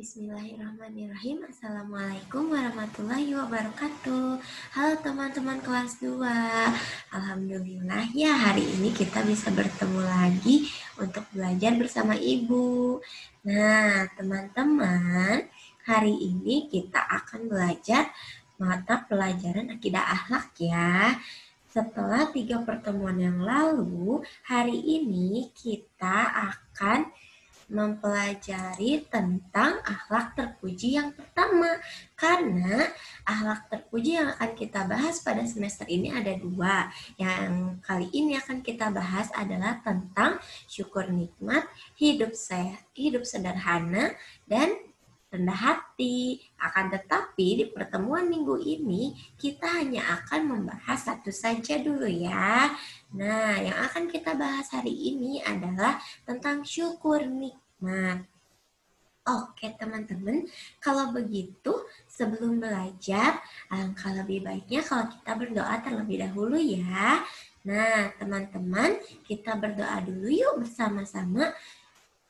Bismillahirrahmanirrahim. Assalamualaikum warahmatullahi wabarakatuh. Halo teman-teman kelas 2. Alhamdulillah ya, hari ini kita bisa bertemu lagi untuk belajar bersama Ibu. Nah, teman-teman, hari ini kita akan belajar mata pelajaran akidah akhlak ya. Setelah 3 pertemuan yang lalu, hari ini kita akan mempelajari tentang akhlak terpuji yang pertama, karena akhlak terpuji yang akan kita bahas pada semester ini ada 2. Yang kali ini akan kita bahas adalah tentang syukur nikmat, hidup sederhana, dan rendah hati. Akan tetapi di pertemuan minggu ini kita hanya akan membahas satu saja dulu ya. Nah, yang akan kita bahas hari ini adalah tentang syukur nikmat. Oke teman-teman, kalau begitu sebelum belajar, alangkah lebih baiknya kalau kita berdoa terlebih dahulu ya. Nah teman-teman, kita berdoa dulu yuk bersama-sama.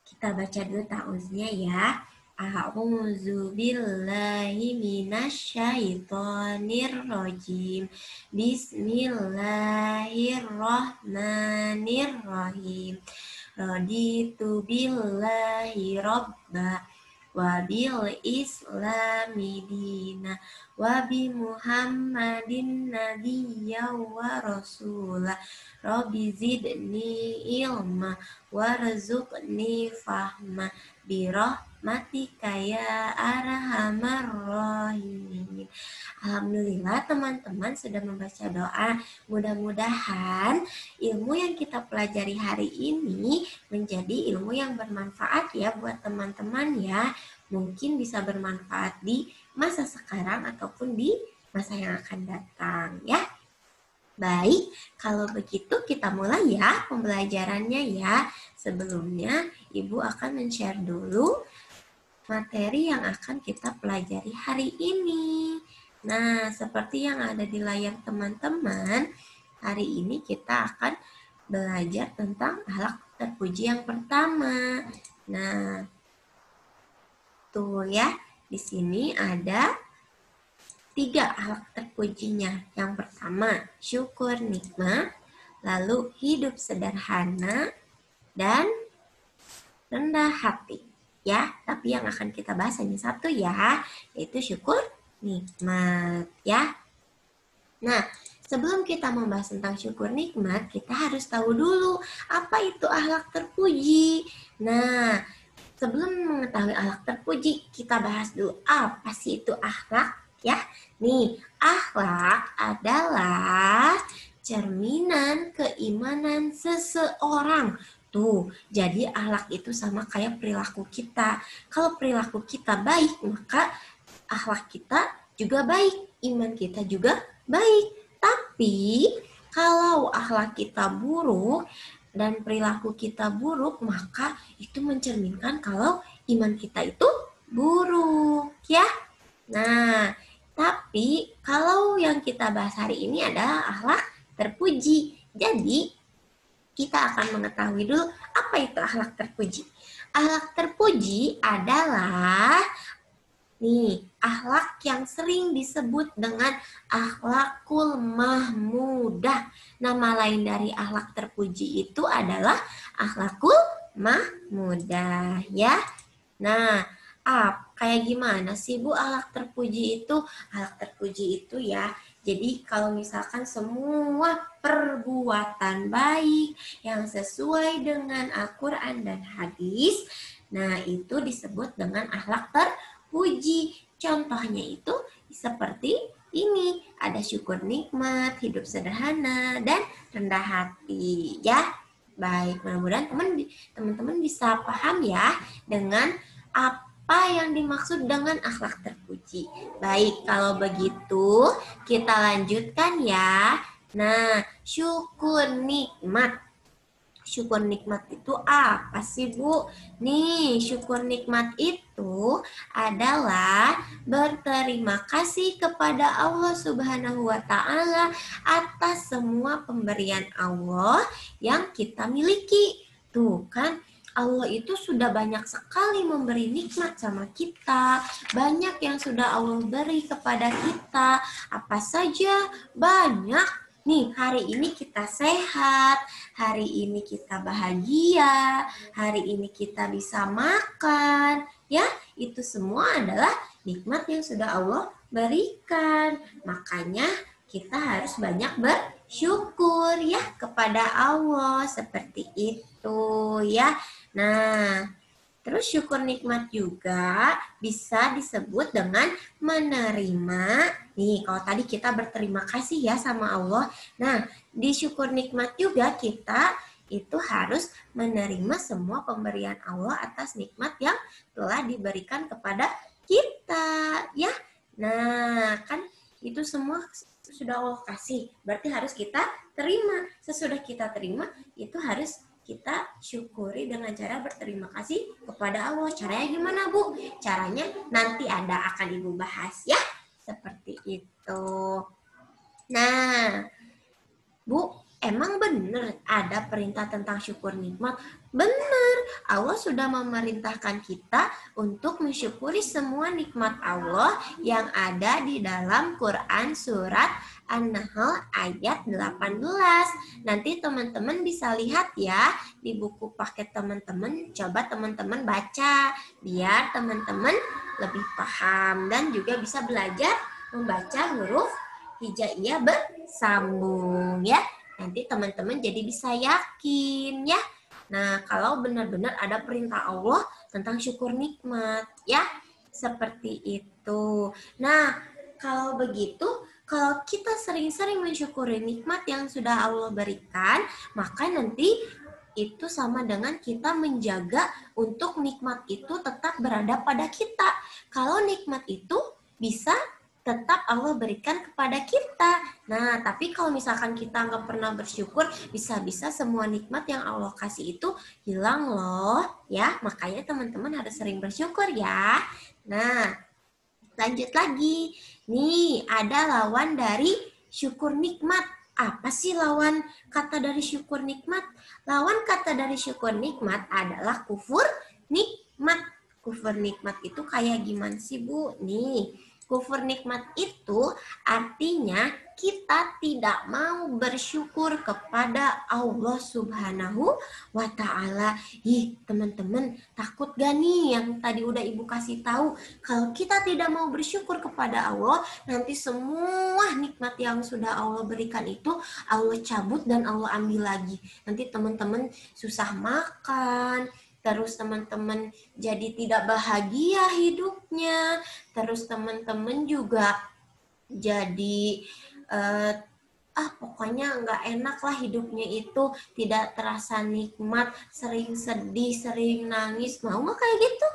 Kita baca dulu ta'uznya ya. A'udzu billahi minasyaitonir rajim. Bismillahirrahmanirrahim. Raditu billahi rabba wa bil islami dina wa bi muhammadin nabiyya wa rasulah. Rabbi zidni ilma warzuqni fahma birahmatika ya arhamar rahimin. Alhamdulillah teman-teman sudah membaca doa. Mudah-mudahan ilmu yang kita pelajari hari ini menjadi ilmu yang bermanfaat ya buat teman-teman ya. Mungkin bisa bermanfaat di masa sekarang ataupun di masa yang akan datang ya. Baik, kalau begitu kita mulai ya pembelajarannya ya. Sebelumnya Ibu akan men-share dulu materi yang akan kita pelajari hari ini. Nah, seperti yang ada di layar teman-teman, hari ini kita akan belajar tentang akhlak terpuji yang pertama. Nah, tuh ya, di sini ada 3 akhlak terpujinya. Yang pertama, syukur nikmat, lalu hidup sederhana, dan rendah hati. Ya, tapi yang akan kita bahas hanya satu ya, yaitu syukur nikmat ya. Nah, sebelum kita membahas tentang syukur nikmat, kita harus tahu dulu apa itu akhlak terpuji. Nah, sebelum mengetahui akhlak terpuji, kita bahas dulu apa sih itu akhlak ya. Nih, akhlak adalah cerminan keimanan seseorang. Tuh, jadi akhlak itu sama kayak perilaku kita. Kalau perilaku kita baik, maka akhlak kita juga baik, iman kita juga baik. Tapi kalau akhlak kita buruk dan perilaku kita buruk, maka itu mencerminkan kalau iman kita itu buruk ya. Nah, tapi kalau yang kita bahas hari ini adalah akhlak terpuji. Jadi kita akan mengetahui dulu apa itu akhlak terpuji. Akhlak terpuji adalah akhlak yang sering disebut dengan akhlakul mahmudah. Nama lain dari akhlak terpuji itu adalah akhlakul mahmudah ya. Nah, kayak gimana sih Bu akhlak terpuji itu? Akhlak terpuji itu ya, jadi kalau misalkan semua perbuatan baik yang sesuai dengan Al-Quran dan hadis, nah itu disebut dengan akhlak terpuji. Contohnya itu seperti ini, ada syukur nikmat, hidup sederhana, dan rendah hati ya. Baik, mudah-mudahan teman-teman bisa paham ya dengan apa yang dimaksud dengan akhlak terpuji. Baik, kalau begitu kita lanjutkan ya. Nah, syukur nikmat. Syukur nikmat itu apa sih Bu? Nih, syukur nikmat itu adalah berterima kasih kepada Allah Subhanahu wa Ta'ala atas semua pemberian Allah yang kita miliki. Tuh kan, Allah itu sudah banyak sekali memberi nikmat sama kita. Banyak yang sudah Allah beri kepada kita. Apa saja? Banyak. Nih, hari ini kita sehat, hari ini kita bahagia, hari ini kita bisa makan. Ya, itu semua adalah nikmat yang sudah Allah berikan. Makanya kita harus banyak bersyukur ya kepada Allah, seperti itu ya. Nah, terus syukur nikmat juga bisa disebut dengan menerima. Nih, kalau tadi kita berterima kasih ya sama Allah. Nah, di syukur nikmat juga kita itu harus menerima semua pemberian Allah atas nikmat yang telah diberikan kepada kita, ya. Nah, kan itu semua sudah Allah kasih, berarti harus kita terima. Sesudah kita terima, itu harus kita syukuri dengan cara berterima kasih kepada Allah. Caranya gimana, Bu? Caranya nanti akan Ibu bahas ya. Seperti itu. Nah, Bu, emang benar ada perintah tentang syukur nikmat? Benar, Allah sudah memerintahkan kita untuk mensyukuri semua nikmat Allah yang ada di dalam Quran surat An-Nahl ayat 18. Nanti teman-teman bisa lihat ya di buku paket teman-teman. Coba teman-teman baca biar teman-teman lebih paham dan juga bisa belajar membaca huruf hijaiyah bersambung ya. Nanti teman-teman jadi bisa yakin ya. Nah, kalau benar-benar ada perintah Allah tentang syukur nikmat ya. Seperti itu. Nah, kalau begitu, kalau kita sering-sering mensyukuri nikmat yang sudah Allah berikan, maka nanti itu sama dengan kita menjaga untuk nikmat itu tetap berada pada kita. Kalau nikmat itu bisa tetap Allah berikan kepada kita. Nah, tapi kalau misalkan kita nggak pernah bersyukur, bisa-bisa semua nikmat yang Allah kasih itu hilang loh, ya. Makanya teman-teman harus sering bersyukur ya. Nah, lanjut lagi. Nih, ada lawan dari syukur nikmat. Apa sih lawan kata dari syukur nikmat? Lawan kata dari syukur nikmat adalah kufur nikmat. Kufur nikmat itu kayak gimana sih, Bu? Nih, kufur nikmat itu artinya kita tidak mau bersyukur kepada Allah Subhanahu wa Ta'ala. Ih, teman-teman, takut gak nih yang tadi udah Ibu kasih tahu? Kalau kita tidak mau bersyukur kepada Allah, nanti semua nikmat yang sudah Allah berikan itu Allah cabut dan Allah ambil lagi. Nanti teman-teman susah makan, terus teman-teman jadi tidak bahagia hidupnya, terus teman-teman juga jadi pokoknya nggak enak lah hidupnya itu, tidak terasa nikmat, sering sedih, sering nangis. Mau nggak kayak gitu?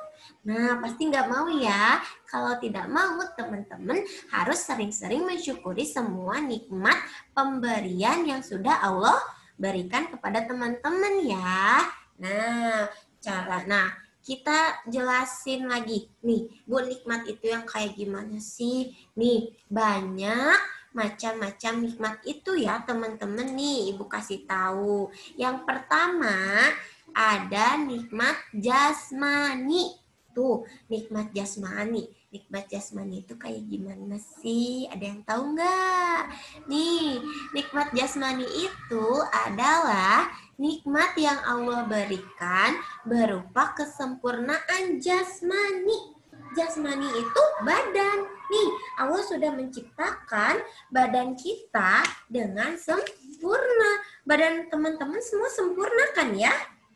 Nah, pasti nggak mau ya. Kalau tidak mau, teman-teman harus sering-sering mensyukuri semua nikmat pemberian yang sudah Allah berikan kepada teman-teman ya. Nah, kita jelasin lagi. Nih, Bu, nikmat itu yang kayak gimana sih? Nih, banyak macam-macam nikmat itu ya, teman-teman. Nih, Ibu kasih tahu. Yang pertama, ada nikmat jasmani. Tuh, nikmat jasmani. Nikmat jasmani itu kayak gimana sih? Ada yang tahu nggak? Nih, nikmat jasmani itu adalah nikmat yang Allah berikan berupa kesempurnaan jasmani. Jasmani itu badan. Nih, Allah sudah menciptakan badan kita dengan sempurna. Badan teman-teman semua sempurna kan ya?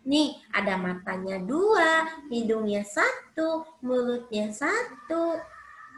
Nih, ada matanya 2, hidungnya 1, mulutnya 1,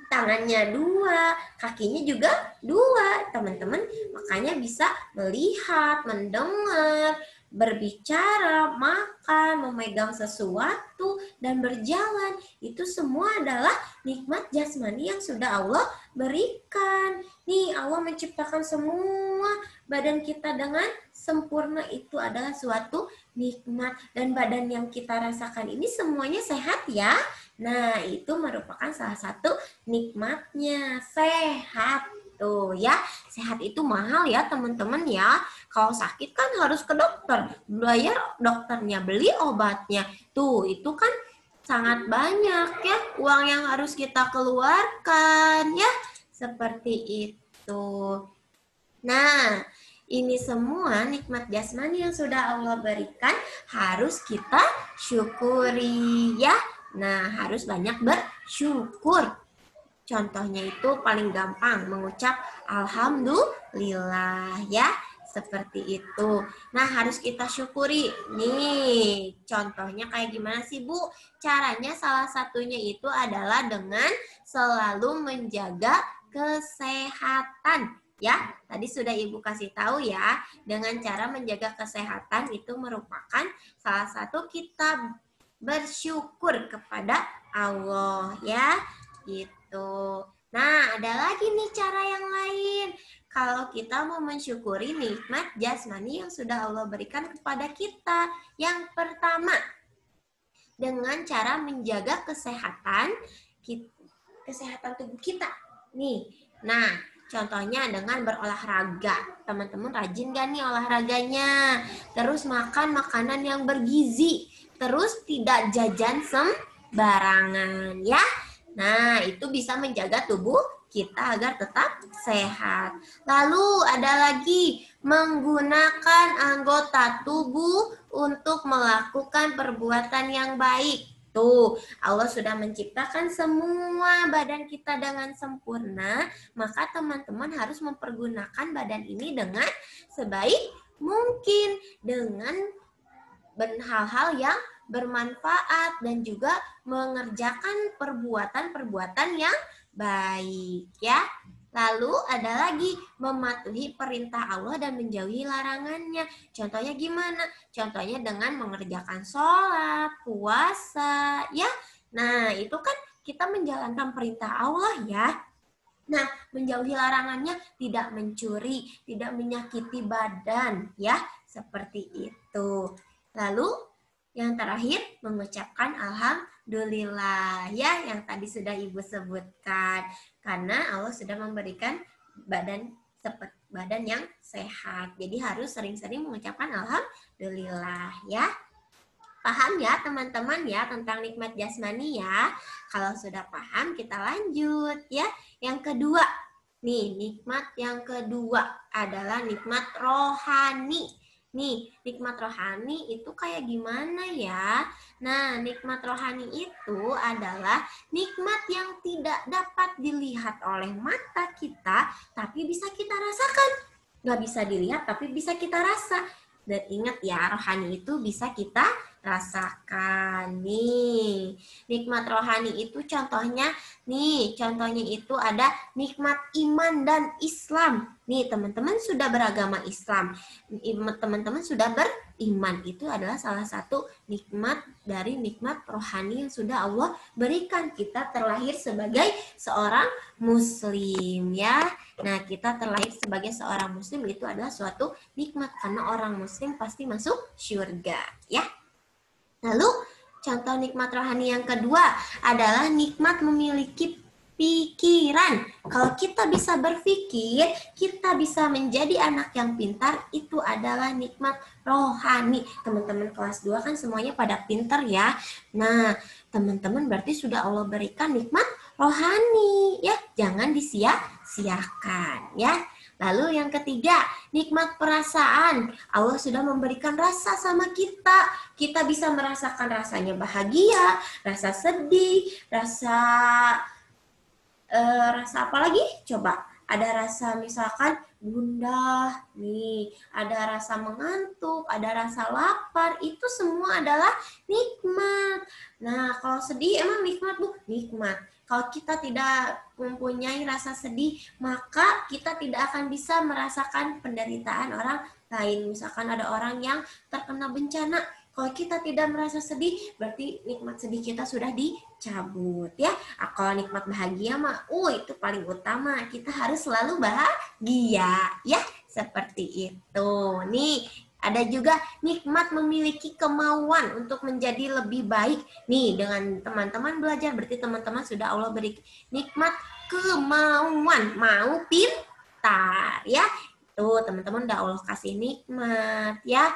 tangannya 2, kakinya juga 2, teman-teman. Makanya bisa melihat, mendengar, berbicara, makan, memegang sesuatu, dan berjalan. Itu semua adalah nikmat jasmani yang sudah Allah berikan. Nih, Allah menciptakan semua badan kita dengan sempurna. Itu adalah suatu nikmat. Dan badan yang kita rasakan ini semuanya sehat ya. Nah, itu merupakan salah satu nikmatnya, sehat Tuh ya, sehat itu mahal ya teman-teman ya. Kalau sakit kan harus ke dokter, bayar dokternya, beli obatnya. Tuh, itu kan sangat banyak ya uang yang harus kita keluarkan ya. Seperti itu. Nah, ini semua nikmat jasmani yang sudah Allah berikan harus kita syukuri ya. Nah, harus banyak bersyukur. Contohnya itu paling gampang mengucap alhamdulillah ya. Seperti itu. Nah, harus kita syukuri. Nih, contohnya kayak gimana sih, Bu? Caranya salah satunya itu adalah dengan selalu menjaga kesehatan. Ya, tadi sudah Ibu kasih tahu ya, dengan cara menjaga kesehatan itu merupakan salah satu kita bersyukur kepada Allah ya, gitu. Nah, ada lagi nih cara yang lain. Kalau kita mau mensyukuri nikmat jasmani yang sudah Allah berikan kepada kita. Yang pertama, dengan cara menjaga kesehatan tubuh kita. Nih, nah contohnya dengan berolahraga. Teman-teman rajin gak nih olahraganya? Terus makan makanan yang bergizi. Terus tidak jajan sembarangan ya. Nah, itu bisa menjaga tubuh kita agar tetap sehat. Lalu ada lagi menggunakan anggota tubuh untuk melakukan perbuatan yang baik. Tuh, Allah sudah menciptakan semua badan kita dengan sempurna, maka teman-teman harus mempergunakan badan ini dengan sebaik mungkin, dengan hal-hal yang bermanfaat dan juga mengerjakan perbuatan-perbuatan yang baik ya. Lalu ada lagi mematuhi perintah Allah dan menjauhi larangannya. Contohnya gimana? Contohnya dengan mengerjakan sholat, puasa ya. Nah, itu kan kita menjalankan perintah Allah ya. Nah, menjauhi larangannya tidak mencuri, tidak menyakiti badan ya. Seperti itu. Lalu yang terakhir, mengucapkan alhamdulillah ya, yang tadi sudah Ibu sebutkan. Karena Allah sudah memberikan badan yang sehat. Jadi harus sering-sering mengucapkan alhamdulillah ya. Paham ya teman-teman ya tentang nikmat jasmani ya. Kalau sudah paham, kita lanjut ya. Yang kedua, nih nikmat yang kedua adalah nikmat rohani. Nih, nikmat rohani itu kayak gimana ya? Nah, nikmat rohani itu adalah nikmat yang tidak dapat dilihat oleh mata kita, tapi bisa kita rasakan. Nggak bisa dilihat, tapi bisa kita rasa. Dan ingat ya, rohani itu bisa kita rasakan. Nih, nikmat rohani itu contohnya itu ada nikmat iman dan Islam. Nih, teman-teman sudah beragama Islam, teman-teman sudah beriman, itu adalah salah satu nikmat dari nikmat rohani yang sudah Allah berikan. Kita terlahir sebagai seorang muslim ya. Nah, kita terlahir sebagai seorang muslim itu adalah suatu nikmat, karena orang muslim pasti masuk surga ya. Lalu contoh nikmat rohani yang kedua adalah nikmat memiliki pikiran. Kalau kita bisa berpikir, kita bisa menjadi anak yang pintar, itu adalah nikmat rohani. Teman-teman kelas 2 kan semuanya pada pintar ya. Nah, teman-teman berarti sudah Allah berikan nikmat rohani ya. Jangan disia-siakan ya. Lalu yang ketiga, nikmat perasaan. Allah sudah memberikan rasa sama kita. Kita bisa merasakan rasanya bahagia, rasa sedih, rasa apa lagi? Coba, ada rasa misalkan gundah, nih, ada rasa mengantuk, ada rasa lapar, itu semua adalah nikmat. Nah, kalau sedih emang nikmat, Bu? Nikmat. Kalau kita tidak mempunyai rasa sedih, maka kita tidak akan bisa merasakan penderitaan orang lain. Misalkan ada orang yang terkena bencana, kalau kita tidak merasa sedih, berarti nikmat sedih kita sudah dicabut ya. Kalau nikmat bahagia mah, itu paling utama. Kita harus selalu bahagia ya, seperti itu. Nih, ada juga nikmat memiliki kemauan untuk menjadi lebih baik. Nih, dengan teman-teman belajar, berarti teman-teman sudah Allah beri nikmat kemauan. Mau daftar ya. Tuh teman-teman udah Allah kasih nikmat ya.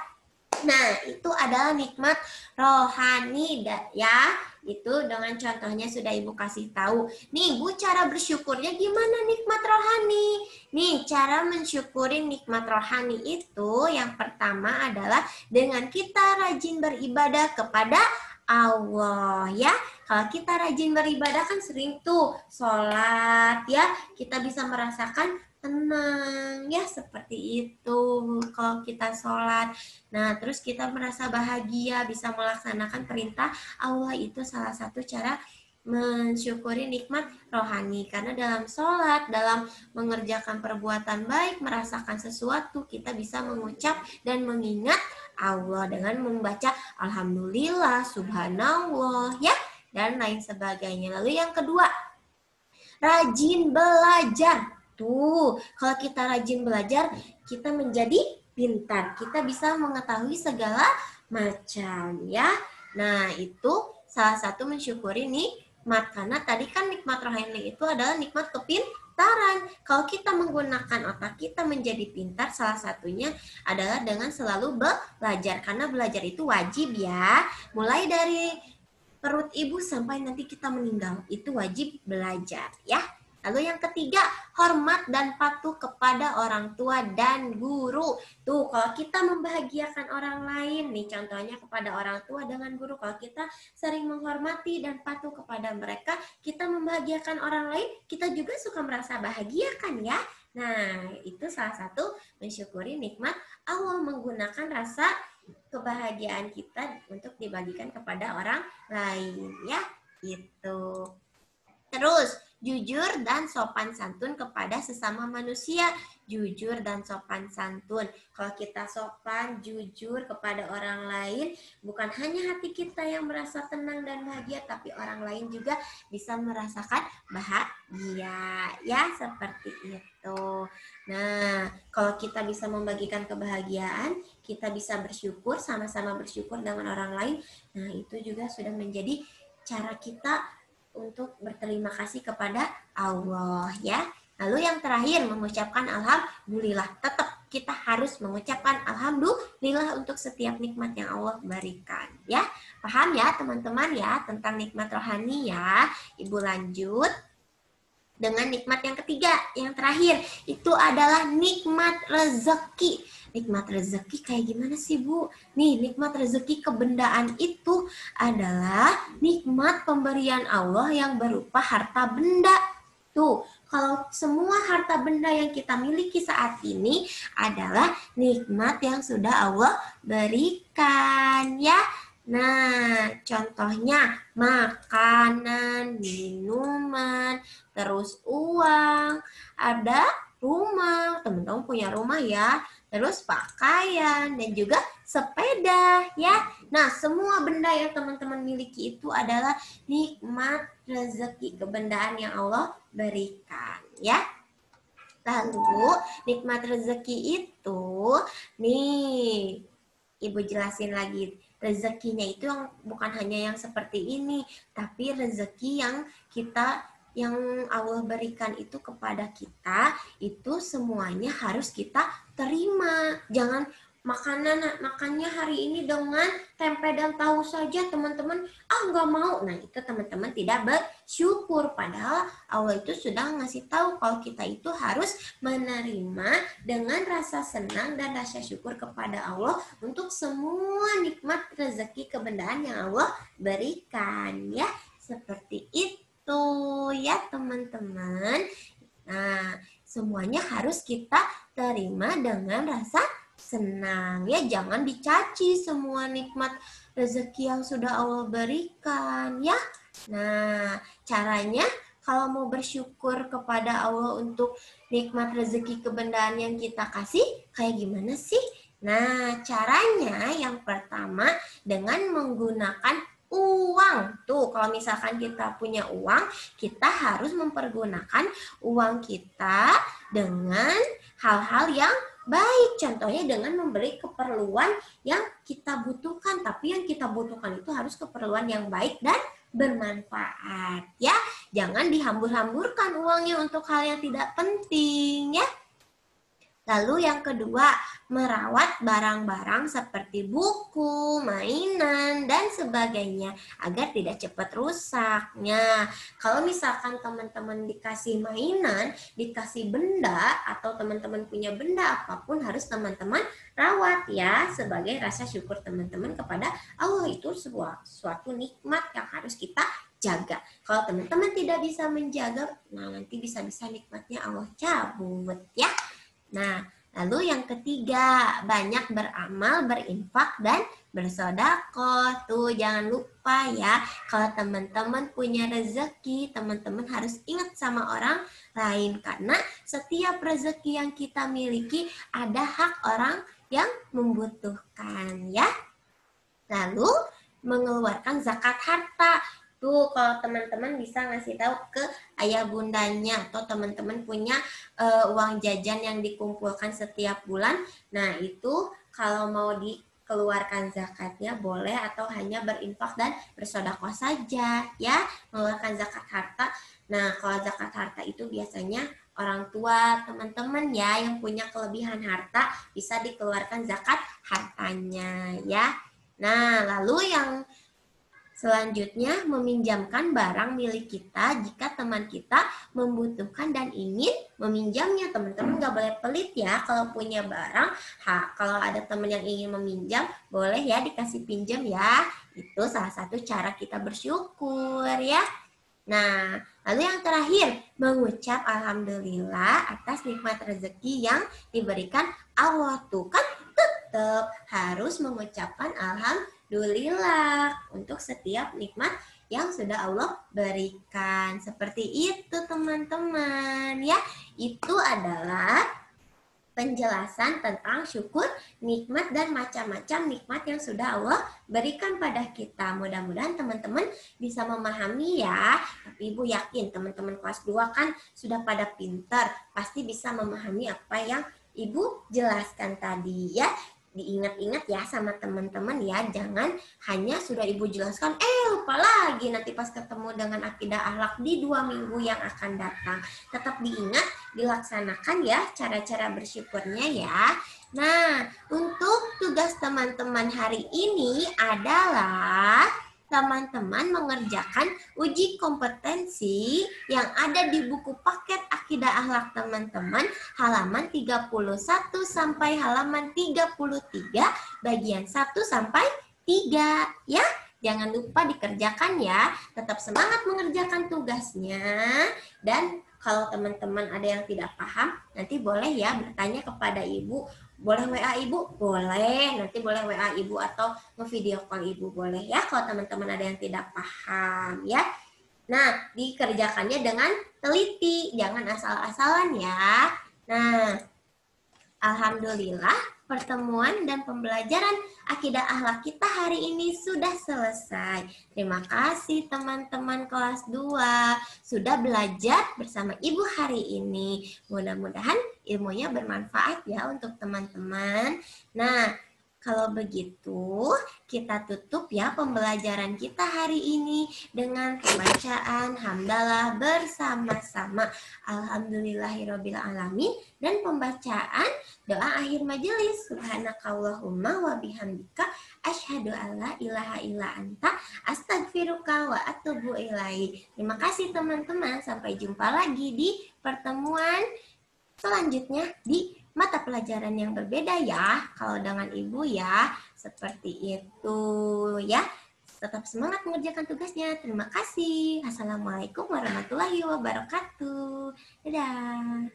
Nah, itu adalah nikmat rohani ya. Itu dengan contohnya sudah Ibu kasih tahu. Nih, Bu, cara bersyukurnya gimana nikmat rohani? Nih, cara mensyukuri nikmat rohani itu yang pertama adalah dengan kita rajin beribadah kepada Allah ya. Kalau kita rajin beribadah kan sering tuh sholat ya. Kita bisa merasakan tenang ya, seperti itu kalau kita sholat. Nah, terus kita merasa bahagia bisa melaksanakan perintah Allah, itu salah satu cara mensyukuri nikmat rohani. Karena dalam sholat, dalam mengerjakan perbuatan baik, merasakan sesuatu, kita bisa mengucap dan mengingat Allah dengan membaca Alhamdulillah, Subhanallah ya, dan lain sebagainya. Lalu yang kedua, rajin belajar. Tuh, kalau kita rajin belajar, kita menjadi pintar. Kita bisa mengetahui segala macam ya. Nah, itu salah satu mensyukuri nikmat. Karena tadi kan nikmat rohani itu adalah nikmat kepintaran. Kalau kita menggunakan otak kita menjadi pintar, salah satunya adalah dengan selalu belajar. Karena belajar itu wajib ya. Mulai dari perut ibu sampai nanti kita meninggal, itu wajib belajar ya. Lalu yang ketiga, hormat dan patuh kepada orang tua dan guru. Tuh, kalau kita membahagiakan orang lain, nih contohnya kepada orang tua dengan guru, kalau kita sering menghormati dan patuh kepada mereka, kita membahagiakan orang lain, kita juga suka merasa bahagia kan ya. Nah, itu salah satu mensyukuri nikmat Allah, menggunakan rasa kebahagiaan kita untuk dibagikan kepada orang lain ya. Itu. Terus, jujur dan sopan santun kepada sesama manusia. Jujur dan sopan santun. Kalau kita sopan, jujur kepada orang lain, bukan hanya hati kita yang merasa tenang dan bahagia, tapi orang lain juga bisa merasakan bahagia. Ya, seperti itu. Nah, kalau kita bisa membagikan kebahagiaan, kita bisa bersyukur, sama-sama bersyukur dengan orang lain. Nah, itu juga sudah menjadi cara kita untuk berterima kasih kepada Allah ya. Lalu yang terakhir, mengucapkan alhamdulillah. Tetap kita harus mengucapkan alhamdulillah untuk setiap nikmat yang Allah berikan ya. Paham ya teman-teman ya tentang nikmat rohani ya. Ibu lanjut dengan nikmat yang ketiga, yang terakhir, itu adalah nikmat rezeki. Nikmat rezeki kayak gimana sih Bu? Nih, nikmat rezeki kebendaan itu adalah nikmat pemberian Allah yang berupa harta benda. Tuh, kalau semua harta benda yang kita miliki saat ini adalah nikmat yang sudah Allah berikan ya. Nah, contohnya makanan, minuman, terus uang, ada rumah, teman-teman punya rumah ya, terus pakaian, dan juga sepeda ya. Nah, semua benda yang teman-teman miliki itu adalah nikmat rezeki kebendaan yang Allah berikan ya. Lalu, nikmat rezeki itu, nih, Ibu jelasin lagi. Rezekinya itu yang bukan hanya yang seperti ini, tapi rezeki yang Allah berikan itu kepada kita, itu semuanya harus kita terima. Jangan makannya hari ini dengan tempe dan tahu saja teman-teman, nggak mau. Nah, itu teman-teman tidak bersyukur. Padahal Allah itu sudah ngasih tahu kalau kita itu harus menerima dengan rasa senang dan rasa syukur kepada Allah untuk semua nikmat rezeki kebendaan yang Allah berikan ya. Seperti itu ya teman-teman. Nah, semuanya harus kita terima dengan rasa senang ya, jangan dicaci semua nikmat rezeki yang sudah Allah berikan ya. Nah, caranya kalau mau bersyukur kepada Allah untuk nikmat rezeki kebendaan yang kita kasih, kayak gimana sih? Nah, caranya yang pertama dengan menggunakan uang. Tuh, kalau misalkan kita punya uang, kita harus mempergunakan uang kita dengan hal-hal yang baik. Contohnya dengan membeli keperluan yang kita butuhkan. Tapi yang kita butuhkan itu harus keperluan yang baik dan bermanfaat ya. Jangan dihambur-hamburkan uangnya untuk hal yang tidak penting ya. Lalu yang kedua, merawat barang-barang seperti buku, mainan, dan sebagainya agar tidak cepat rusak. Nah, kalau misalkan teman-teman dikasih mainan, dikasih benda, atau teman-teman punya benda apapun harus teman-teman rawat ya, sebagai rasa syukur teman-teman kepada Allah. Itu suatu nikmat yang harus kita jaga. Kalau teman-teman tidak bisa menjaga, nah nanti bisa-bisa nikmatnya Allah cabut ya. Nah, lalu yang ketiga, banyak beramal, berinfak, dan bersedekah. Tuh, jangan lupa ya, kalau teman-teman punya rezeki, teman-teman harus ingat sama orang lain. Karena setiap rezeki yang kita miliki, ada hak orang yang membutuhkan ya. Lalu, mengeluarkan zakat harta. Tuh, kalau teman-teman bisa ngasih tahu ke ayah bundanya atau teman-teman punya uang jajan yang dikumpulkan setiap bulan. Nah, itu kalau mau dikeluarkan zakatnya boleh atau hanya berinfak dan bersedekah saja ya, mengeluarkan zakat harta. Nah, kalau zakat harta itu biasanya orang tua teman-teman ya yang punya kelebihan harta bisa dikeluarkan zakat hartanya ya. Nah, lalu yang selanjutnya, meminjamkan barang milik kita jika teman kita membutuhkan dan ingin meminjamnya. Teman-teman gak boleh pelit ya kalau punya barang. Kalau ada teman yang ingin meminjam, boleh ya dikasih pinjam ya. Itu salah satu cara kita bersyukur ya. Nah, lalu yang terakhir, mengucap alhamdulillah atas nikmat rezeki yang diberikan Allah. Tuh kan tetap harus mengucapkan alhamdulillah untuk setiap nikmat yang sudah Allah berikan. Seperti itu teman-teman ya. Itu adalah penjelasan tentang syukur, nikmat, dan macam-macam nikmat yang sudah Allah berikan pada kita. Mudah-mudahan teman-teman bisa memahami ya. Tapi Ibu yakin teman-teman kelas 2 kan sudah pada pintar, pasti bisa memahami apa yang Ibu jelaskan tadi ya. Diingat-ingat ya sama teman-teman ya, jangan hanya sudah Ibu jelaskan, lupa lagi nanti pas ketemu dengan akidah akhlak di 2 minggu yang akan datang. Tetap diingat, dilaksanakan ya cara-cara bersyukurnya ya. Nah, untuk tugas teman-teman hari ini adalah teman-teman mengerjakan uji kompetensi yang ada di buku paket akidah akhlak teman-teman halaman 31 sampai halaman 33 bagian 1 sampai 3 ya. Jangan lupa dikerjakan ya. Tetap semangat mengerjakan tugasnya. Dan kalau teman-teman ada yang tidak paham, nanti boleh ya bertanya kepada Ibu. Boleh WA Ibu? Boleh. Nanti boleh WA Ibu atau nge-video call Ibu boleh ya kalau teman-teman ada yang tidak paham ya. Nah, dikerjakannya dengan teliti, jangan asal-asalan ya. Nah, alhamdulillah pertemuan dan pembelajaran akidah akhlak kita hari ini sudah selesai. Terima kasih teman-teman kelas 2 sudah belajar bersama Ibu hari ini. Mudah-mudahan ilmunya bermanfaat ya untuk teman-teman. Nah, kalau begitu kita tutup ya pembelajaran kita hari ini dengan pembacaan hamdalah bersama-sama. Alhamdulillahirrabbilalamin dan pembacaan doa akhir majelis. Subhanakallahumma wa bihamdika asyhadu alla ilaha illa anta astagfiruka wa atubu ilaik. Terima kasih teman-teman. Sampai jumpa lagi di pertemuan selanjutnya di mata pelajaran yang berbeda ya. Kalau dengan Ibu ya, seperti itu ya. Tetap semangat mengerjakan tugasnya. Terima kasih. Assalamualaikum warahmatullahi wabarakatuh. Dadah.